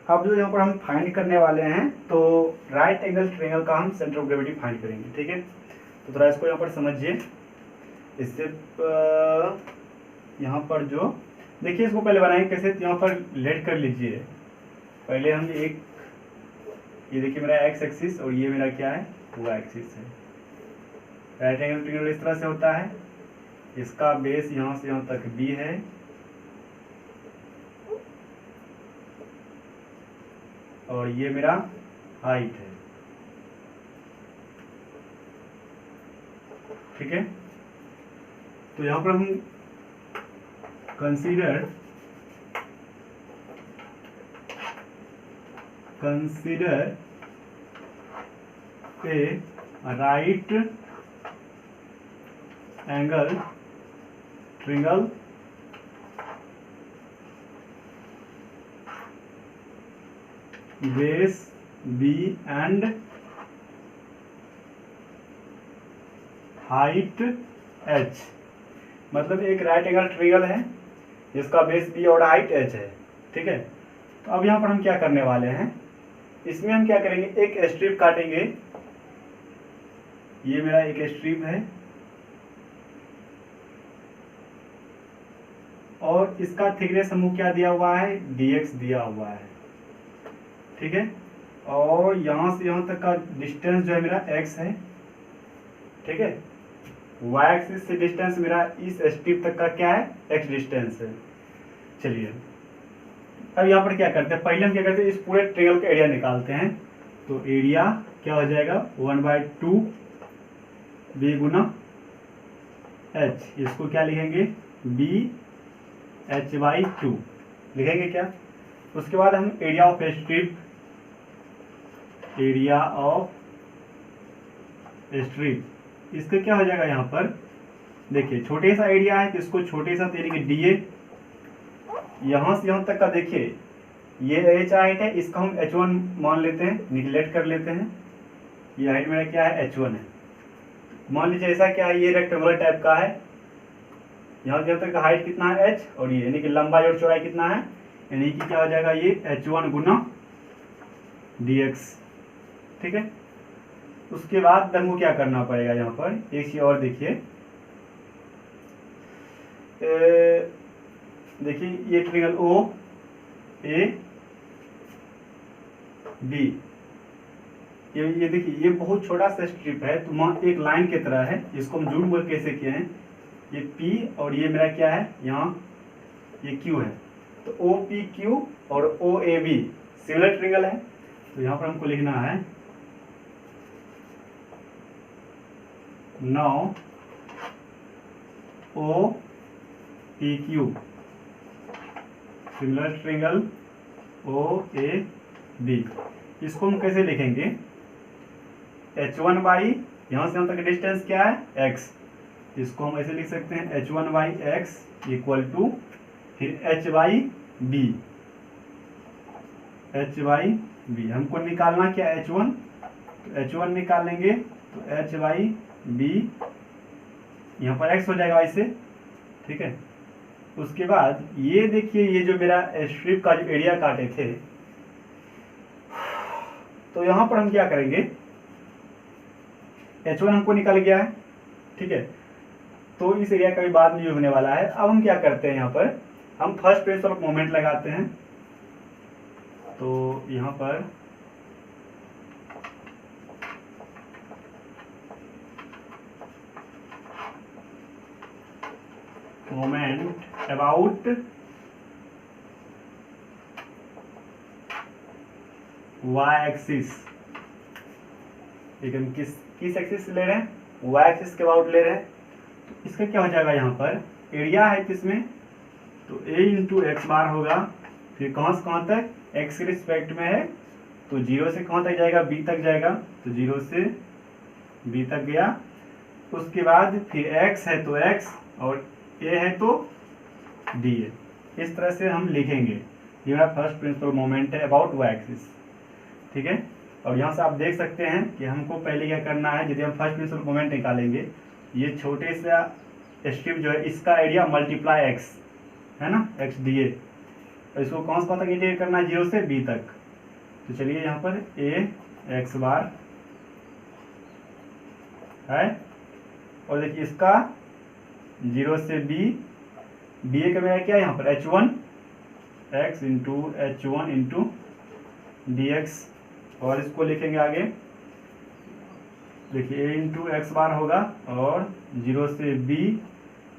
अब जो यहाँ पर हम फाइंड करने वाले हैं, तो राइट एंगल ट्रायंगल का हम सेंटर ऑफ ग्रेविटी फाइंड करेंगे। ठीक है, तो थोड़ा इसको यहाँ पर समझिए। इससे यहाँ पर जो देखिए, इसको पहले बनाएंगे कैसे, तो यहाँ पर लेट कर लीजिए। पहले हम एक, ये देखिए मेरा एक्स एक्सिस और ये मेरा क्या है, वाई एक्सिस है। राइट एंगल ट्रायंगल इस तरह से होता है। इसका बेस यहाँ से यहाँ तक बी है, और ये मेरा हाइट है। ठीक है, तो यहाँ पर हम consider a right angle triangle base B and height H. मतलब एक राइट एंगल ट्रायंगल है जिसका बेस बी और हाइट एच है। ठीक है, तो अब यहाँ पर हम क्या करने वाले हैं, इसमें हम क्या करेंगे, एक स्ट्रिप काटेंगे। ये मेरा एक स्ट्रिप है और इसका थिकनेस हमको क्या दिया हुआ है, dx दिया हुआ है। ठीक है, और यहाँ से यहाँ तक का डिस्टेंस जो है मेरा x है। ठीक है, y एक्सिस से डिस्टेंस मेरा इस स्ट्रिप तक का क्या है, x डिस्टेंस है। चलिए अब यहाँ पर क्या करते हैं, पहले हम क्या करते हैं, इस पूरे ट्रायंगल का एरिया निकालते हैं। तो एरिया क्या हो जाएगा, 1/2 b गुना h। इसको क्या लिखेंगे, b h/2 लिखेंगे क्या। उसके बाद हम एरिया ऑफ स्ट्रिप, इसका क्या हो जाएगा, यहाँ पर देखिए छोटे सा एरिया है तो इसको छोटे सा यानी कि dA, यहाँ से यहाँ तक का देखिए ये h हाइट है, इसका हम h1 मान लेते हैं, निगलेक्ट कर लेते हैं। ये हाइट मेरा क्या है, h1 है। मान लीजिए ऐसा क्या है, ये रेक्टेंगुलर टाइप का है। यहाँ से यहाँ तक का हाइट कितना है, h, और ये यानी कि लंबाई और चौड़ाई कितना है, यानी कि क्या हो जाएगा, ये h1 गुना dx। ठीक है, उसके बाद हमको क्या करना पड़ेगा, यहाँ पर एक चीज और देखिए, ये ट्रायंगल ओ ए बी, ये देखिए ये बहुत छोटा सा स्ट्रिप है, तो वहाँ एक लाइन की तरह है। इसको हम जूम कर कैसे किए हैं, ये P और ये मेरा क्या है, यहाँ ये Q है। तो ओ पी क्यू और O A B similar triangle है। तो यहाँ पर हमको लिखना है, now O P Q similar triangle O A B. इसको हम कैसे लिखेंगे, h1 बाई यहाँ से यहाँ तक डिस्टेंस क्या है, x। इसको हम ऐसे लिख सकते हैं, h1 by x equal to फिर h बाई बी, हमको निकालना क्या, h1, तो h1 निकालेंगे तो h बाई बी, यहाँ पर x हो जाएगा ऐसे। ठीक है, उसके बाद ये देखिए, ये जो मेरा स्ट्रिप का जो एरिया काटे थे, तो यहाँ पर हम क्या करेंगे, h1 हमको निकल गया है। ठीक है, तो इस एरिया का भी बाद में यूज होने वाला है। अब हम क्या करते हैं, यहाँ पर हम फर्स्ट प्रिंसिपल ऑफ मोमेंट लगाते हैं। तो यहाँ पर मोमेंट अबाउट y एक्सिस, लेकिन किस एक्सिस से ले रहे हैं, y एक्सिस के अबाउट ले रहे हैं। तो इसका क्या हो जाएगा, यहाँ पर एरिया है किसमें, तो a इंटू एक्स बार होगा। फिर कहाँ से कहाँ तक, x के रिस्पेक्ट में है, तो 0 से कहाँ तक जाएगा, b तक जाएगा। तो 0 से b तक गया। उसके बाद फिर x है तो x, और a है तो d है। इस तरह से हम लिखेंगे। ये मेरा फर्स्ट प्रिंसिपल मोमेंट है अबाउट y एक्सिस। ठीक है, और यहाँ से आप देख सकते हैं कि हमको पहले क्या करना है, यदि हम फर्स्ट प्रिंसिपल मोमेंट निकालेंगे, ये छोटे सा स्ट्रिप जो है इसका एरिया मल्टीप्लाई x है ना, x dA, और इसको कौन सा तक इंटीग्रेट करना है, 0 से b तक। तो चलिए यहाँ पर a x बार है, और देखिए इसका 0 से b a का मेरा क्या है यहाँ पर h1 x into h1 into dx, और इसको लिखेंगे आगे, देखिए a इंटू एक्स बार होगा, और 0 से b,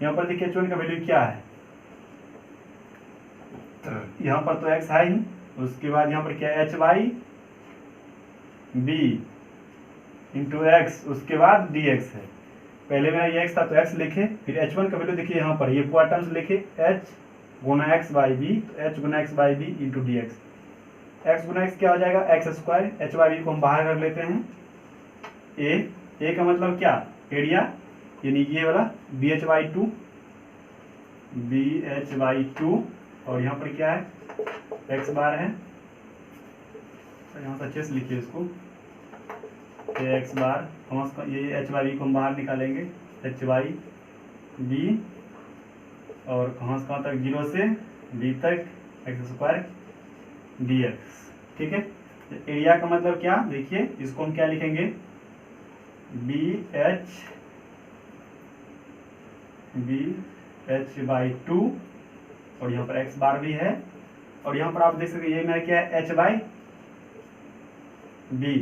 यहाँ पर देखिए h1 का वैल्यू क्या है, यहाँ पर तो x है ही, उसके बाद यहाँ पर क्या है h by b into x, उसके बाद dx है। पहले मेरा ये x था तो x लिखे, फिर h1 का वैल्यू देखिए यहाँ पर ये पूरा टर्म्स लिखे, h गुना एक्स बाई बी, तो h गुना x by B into D x. X गुना एक्स क्या हो जाएगा x square, h by B को हम बाहर कर लेते हैं, a का मतलब क्या एरिया, यानी ये वाला बी एच बाई टू, और यहाँ पर क्या है एक्स बार है, तो यहाँ से अच्छे से लिखिए इसको, एक्स बार, ये एच बाई बी को हम बाहर निकालेंगे, एच बाई बी, और कहाँ से कहाँ तक 0 से b तक एक्स स्क्वायर डी एक्स। ठीक है, एरिया का मतलब क्या, देखिए इसको हम क्या लिखेंगे, बी एच बाई टू, और यहाँ पर एक्स बार भी है, और यहाँ पर आप देख सकते ये मेरा क्या है एच बाई बी,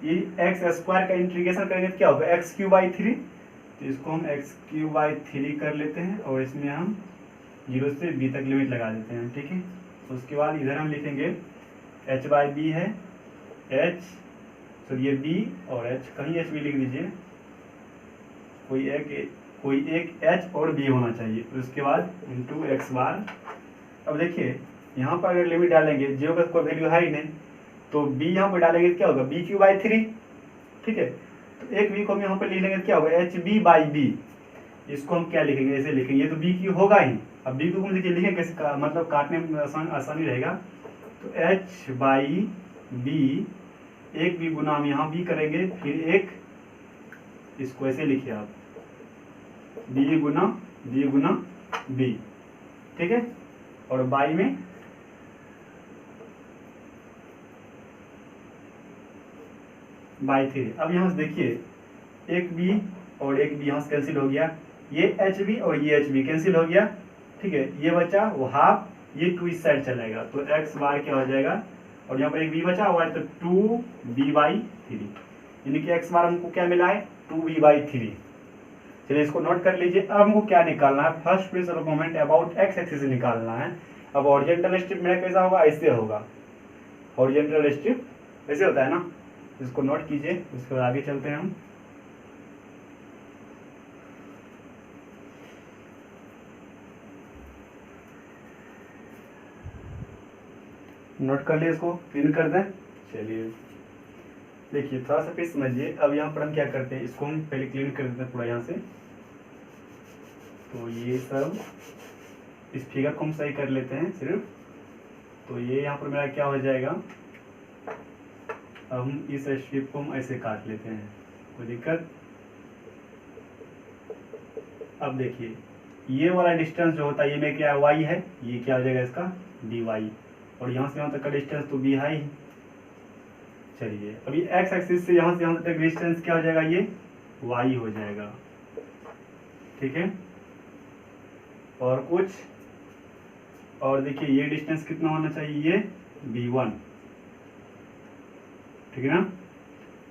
ये एक्स स्क्वायर का इंटीग्रेशन करेंगे तो क्या होगा एक्स क्यू बाई थ्री, तो इसको हम एक्स क्यू बाई थ्री कर लेते हैं, और इसमें हम 0 से b तक लिमिट लगा देते हैं। ठीक है, तो उसके बाद इधर हम लिखेंगे h बाई बी है, h तो ये b और h, कहीं h भी लिख दीजिए, कोई एक h और b होना चाहिए, उसके बाद इंटू एक्स बार। अब देखिए यहाँ पर अगर लिमिट डालेंगे, जो का कोई वैल्यू है ही नहीं, तो b यहाँ पर डालेंगे तो क्या होगा बी क्यू बाई थ्री। ठीक है, तो एक b को हम यहाँ पर लिख लेंगे तो क्या होगा एच बी बाई बी, इसको हम क्या लिखेंगे ऐसे लिखेंगे, ये तो बी क्यू होगा ही, अब बी को हम देखिए लिखें कैसे मतलब काटने में आसानी रहेगा, तो एच बाई बी, एक बी गुना हम यहाँ बी करेंगे, फिर एक इसको ऐसे लिखिए आप बी गुना बी। ठीक है, और बाई में बाई थ्री। अब यहाँ से देखिए एक बी और एक बी यहाँ से कैंसिल हो गया, ये एच बी और ये एच बी कैंसिल हो गया। ठीक है, ये बचा वो हाफ, ये टू इस साइड चलेगा, तो एक्स बार क्या हो जाएगा, और यहाँ पर एक बी बचा हुआ है तो टू बी बाई थ्री, यानी कि एक्स बार हमको क्या मिला है 2b/3। चलिए इसको नोट कर लीजिए। अब हमको क्या निकालना है, first pressure of moment about x axis से निकालना है। अब हॉरिजॉन्टल स्ट्रिप मेरा कैसा होगा, ऐसे होगा, हॉरिजॉन्टल स्ट्रिप ऐसे होता है ना, इसको नोट कीजिए, उसके बाद आगे चलते हैं हम। नोट कर लिए, इसको प्रिंट कर दें। चलिए देखिए थोड़ा सा फिर समझिए। अब यहाँ पर हम क्या करते हैं, इसको हम पहले क्लीन कर देते हैं पूरा यहाँ से। तो ये सब इस फिगर को हम सही कर लेते हैं सिर्फ। तो ये यहाँ पर मेरा क्या हो जाएगा, अब हम इस स्ट्रिप को हम ऐसे काट लेते हैं, कोई दिक्कत। अब देखिए ये वाला डिस्टेंस जो होता है, ये में क्या y है, ये क्या हो जाएगा इसका dy, और यहाँ से यहाँ तक का डिस्टेंस तो b है ही। चलिए अभी x एक्सिस से यहाँ तक डिस्टेंस क्या हो जाएगा, ये y हो जाएगा। ठीक है, और कुछ और देखिए ये डिस्टेंस कितना होना चाहिए, ये b1। ठीक है ना।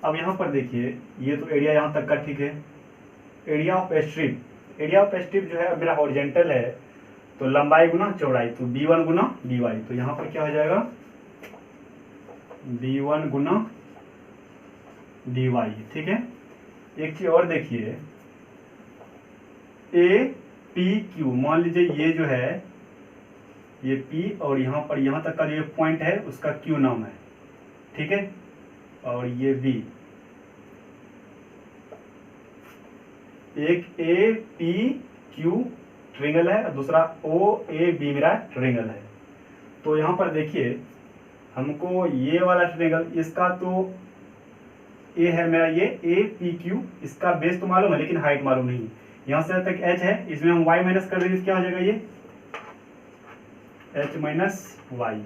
अब यहाँ पर देखिए ये तो एरिया यहाँ तक का ठीक है, एरिया ऑफ स्ट्रिप जो है अब मेरा हॉरिजॉन्टल है, तो लंबाई गुना चौड़ाई, तो b1 गुना dy। तो यहाँ पर क्या हो जाएगा b1 गुना dy। ठीक है, एक चीज और देखिए, ए पी क्यू, मान लीजिए ये जो है ये P और यहाँ पर यहाँ तक का जो पॉइंट है उसका Q नाम है। ठीक है, और ये B, एक ए पी क्यू ट्रिंगल है और दूसरा ओ ए बी मेरा ट्रिंगल है। तो यहाँ पर देखिए हमको ये वाला ट्रिंगल, इसका तो ए है मेरा, ये ए पी क्यू, इसका बेस तो मालूम है लेकिन हाइट मालूम नहीं, यहाँ से तक एच है, इसमें हम वाई माइनस कर देंगे, क्या हो जाएगा ये एच माइनस वाई।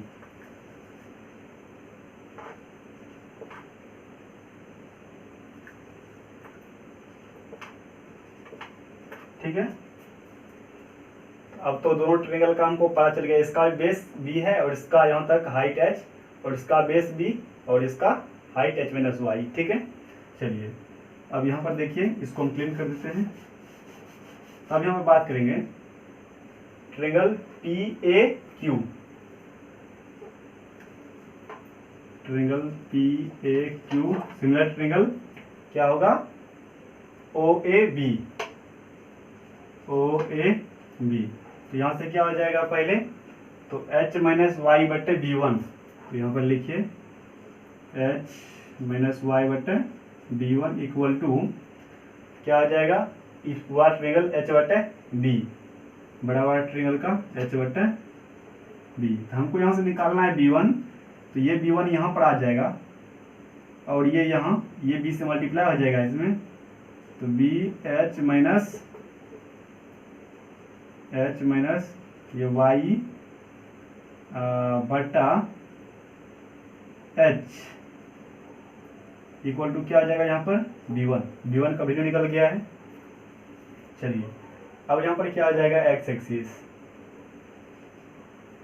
ठीक है, अब तो दोनों ट्रायंगल का हमको पता चल गया, इसका बेस बी है और इसका यहाँ तक हाइट एच, और इसका बेस बी और इसका हाइट एच माइनस वाई। ठीक है, चलिए अब यहाँ पर देखिए, इसको हम क्लीन कर देते हैं। अब यहाँ पर बात करेंगे triangle P A Q, triangle P A Q similar triangle क्या होगा ओ A B, O A B. तो यहाँ से क्या हो जाएगा पहले, तो h माइनस वाई बटे बी वन, तो यहाँ पर लिखिए h माइनस वाई बटे बी वन इक्वल टू क्या हो जाएगा, इस पूरा ट्रायंगल h बटे b, बड़ा बड़ा ट्रायंगल का h बटे b। तो हमको यहाँ से निकालना है b1, तो ये b1 यहाँ पर आ जाएगा और ये यहाँ ये b से मल्टीप्लाई हो जाएगा इसमें, तो b h माइनस ये y बटा h इक्वल टू क्या आ जाएगा यहाँ पर b1 का वैल्यू निकल गया है। चलिए अब यहाँ पर क्या आ जाएगा x एक्सिस,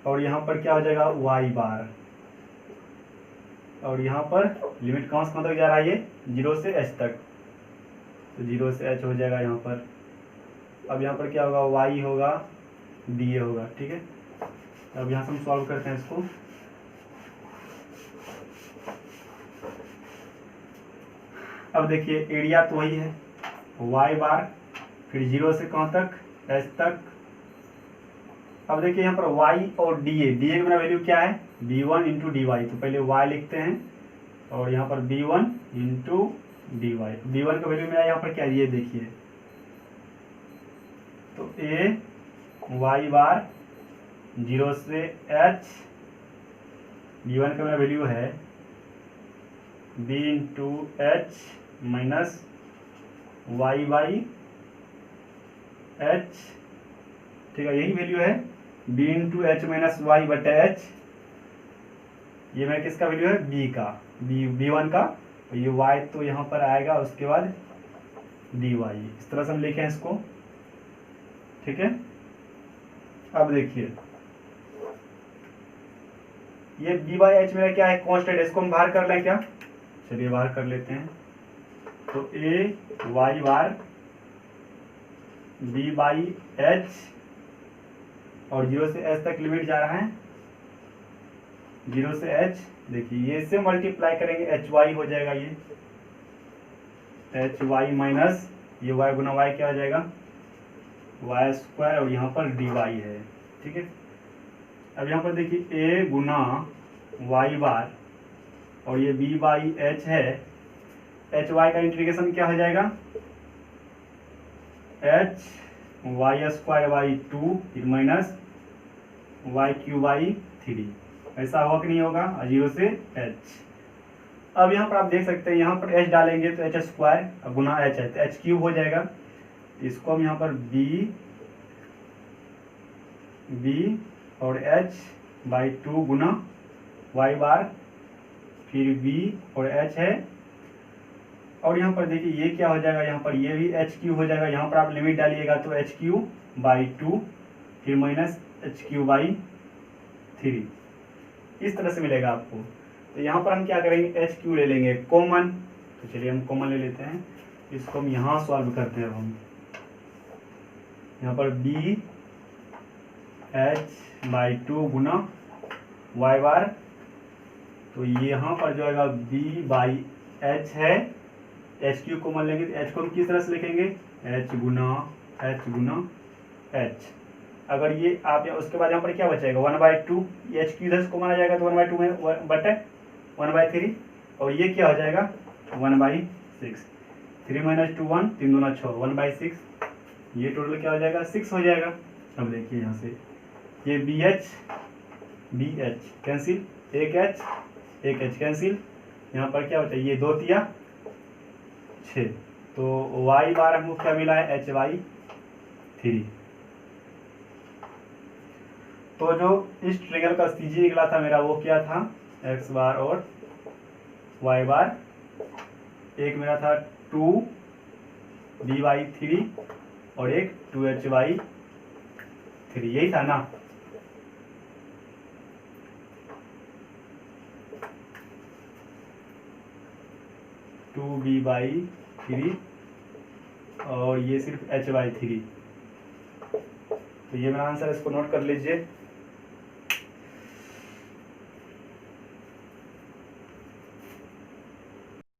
और यहाँ पर क्या हो जाएगा y बार, और यहाँ पर लिमिट कहाँ से कहाँ तक जा रहा है ये 0 से h तक, तो 0 से h हो जाएगा यहाँ पर। अब यहाँ पर क्या होगा y होगा dA होगा। ठीक है, अब यहाँ से हम सॉल्व करते हैं इसको। अब देखिए एरिया तो वही है y बार, फिर 0 से कहाँ तक h तक। अब देखिए यहाँ पर y और dA का मेरा वैल्यू क्या है b1 इंटू डी वाई, तो पहले y लिखते हैं और यहाँ पर b1 into D Y. b1 का वैल्यू मेरा यहाँ पर क्या है ये देखिए, तो a y बार 0 से h, b1 का मेरा वैल्यू है b into H minus Y by H. ठीक है, यही वैल्यू है b into H minus Y बटे एच, ये मेरा किसका वैल्यू है b1 का, तो ये y तो यहाँ पर आएगा, उसके बाद dy, इस तरह से हम लिखें इसको। ठीक है, अब देखिए ये b बाई एच मेरा क्या है कांस्टेंट, इसको हम बाहर कर लें क्या, चलिए बाहर कर लेते हैं। तो a y bar b by H, और 0 से h तक लिमिट जा रहा है 0 से h, देखिए ये से मल्टीप्लाई करेंगे एच वाई हो जाएगा, ये एच वाई माइनस ये y गुना y क्या हो जाएगा वाई स्क्वायर, और यहाँ पर डी वाई है। ठीक है, अब यहाँ पर देखिए a गुना y बार और ये b बाई एच है, एच वाई का इंटीग्रेशन क्या हो जाएगा एच वाई स्क्वायर बाई 2 फिर माइनस वाई क्यू बाई 3, ऐसा होगा कि नहीं होगा 0 से h। अब यहाँ पर आप देख सकते हैं, यहाँ पर h डालेंगे तो एच स्क्वायर गुना h है तो h क्यूब हो जाएगा, इसको हम यहाँ पर b और h बाई 2 गुना y बार फिर b और h है, और यहाँ पर देखिए ये क्या हो जाएगा, यहाँ पर ये भी एच क्यू हो जाएगा, यहाँ पर आप लिमिट डालिएगा तो एच क्यू बाई 2 फिर माइनस एच क्यू बाई 3, इस तरह से मिलेगा आपको। तो यहाँ पर हम क्या करेंगे एच क्यू ले लेंगे कॉमन, तो चलिए हम कॉमन ले लेते हैं, इसको हम यहाँ सॉल्व करते हैं। हम यहाँ पर बी एच बाई 2 गुना वाई बार, तो यहाँ पर जो है बी बाई एच है, एच क्यू कॉमन लेंगे तो एच को हम किस तरह से लिखेंगे एच गुना एच। अगर ये आप उसके बाद यहाँ पर क्या बचेगा 1/2, एच क्यू इधर से कॉमन आ जाएगा तो 1/2 में बटे 1/3, और ये क्या हो जाएगा 1/6, 3 माइनस 2 1, 3 दूना 6, 1/6, ये टोटल क्या हो जाएगा 6 हो जाएगा। अब देखिए यहाँ से ये बी एच कैंसिल, एक एच कैंसिल, यहाँ पर क्या होता है ये 2 तिया 6, तो y बार हमको क्या मिला है एच वाई 3। तो जो इस ट्रिंगल का CG निकला था मेरा वो क्या था, x बार और y बार। एक मेरा था 2b/3 और एक 2h/3, यही था ना। टू b/3 और ये सिर्फ h/3। तो ये मेरा आंसर, इसको नोट कर लीजिए।